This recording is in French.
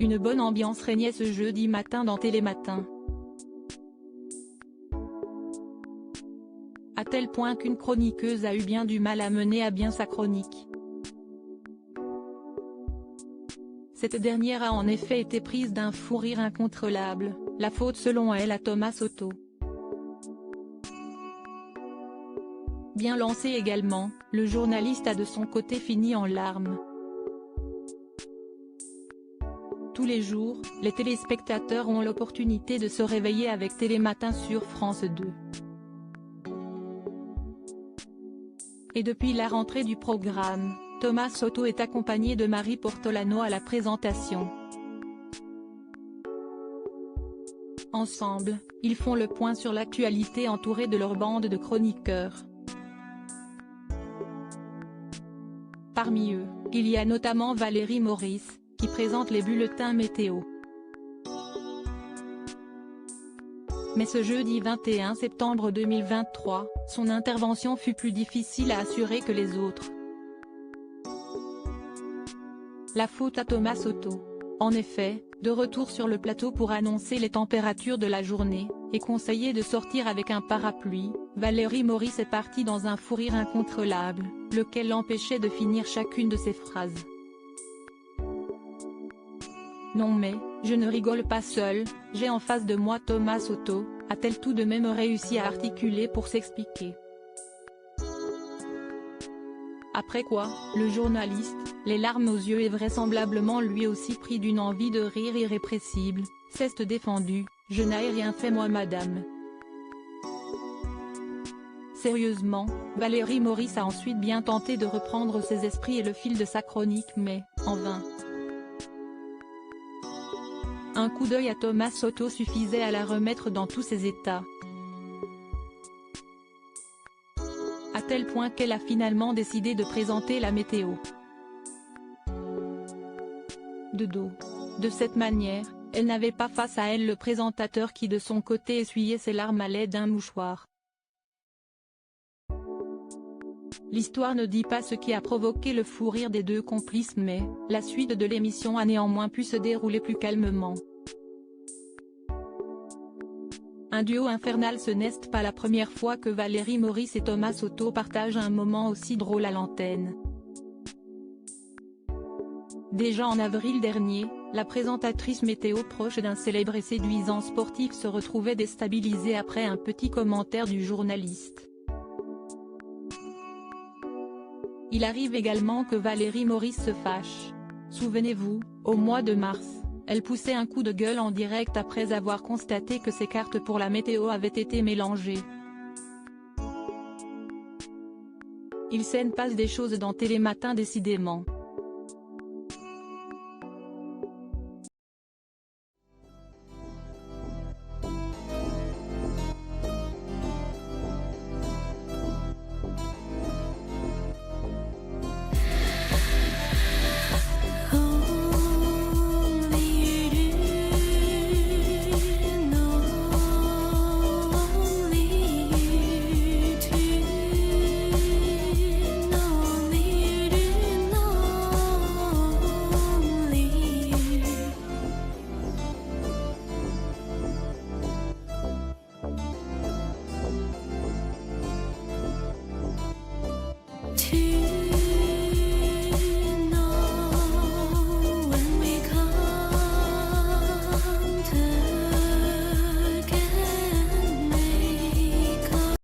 Une bonne ambiance régnait ce jeudi matin dans Télématin. À tel point qu'une chroniqueuse a eu bien du mal à mener à bien sa chronique. Cette dernière a en effet été prise d'un fou rire incontrôlable, la faute selon elle à Thomas Soto. Bien lancé également, le journaliste a de son côté fini en larmes. Tous les jours, les téléspectateurs ont l'opportunité de se réveiller avec Télématin sur France 2. Et depuis la rentrée du programme, Thomas Soto est accompagné de Marie Portolano à la présentation. Ensemble, ils font le point sur l'actualité entourés de leur bande de chroniqueurs. Parmi eux, il y a notamment Valérie Maurice, qui présente les bulletins météo. Mais ce jeudi 21 septembre 2023, son intervention fut plus difficile à assurer que les autres. La faute à Thomas Soto. En effet, de retour sur le plateau pour annoncer les températures de la journée, et conseillé de sortir avec un parapluie, Valérie Maurice est partie dans un fou rire incontrôlable, lequel l'empêchait de finir chacune de ses phrases. Non mais, je ne rigole pas seule, j'ai en face de moi Thomas Soto, a-t-elle tout de même réussi à articuler pour s'expliquer. Après quoi, le journaliste, les larmes aux yeux et vraisemblablement lui aussi pris d'une envie de rire irrépressible, s'est défendu, « Je n'ai rien fait moi madame ». Sérieusement, Valérie Maurice a ensuite bien tenté de reprendre ses esprits et le fil de sa chronique mais, en vain. Un coup d'œil à Thomas Soto suffisait à la remettre dans tous ses états. À tel point qu'elle a finalement décidé de présenter la météo de dos. De cette manière, elle n'avait pas face à elle le présentateur qui de son côté essuyait ses larmes à l'aide d'un mouchoir. L'histoire ne dit pas ce qui a provoqué le fou rire des deux complices mais, la suite de l'émission a néanmoins pu se dérouler plus calmement. Un duo infernal, ce n'est pas la première fois que Valérie Maurice et Thomas Soto partagent un moment aussi drôle à l'antenne. Déjà en avril dernier, la présentatrice météo proche d'un célèbre et séduisant sportif se retrouvait déstabilisée après un petit commentaire du journaliste. Il arrive également que Valérie Maurice se fâche. Souvenez-vous, au mois de mars, elle poussait un coup de gueule en direct après avoir constaté que ses cartes pour la météo avaient été mélangées. Il s'en passe des choses dans Télématin décidément.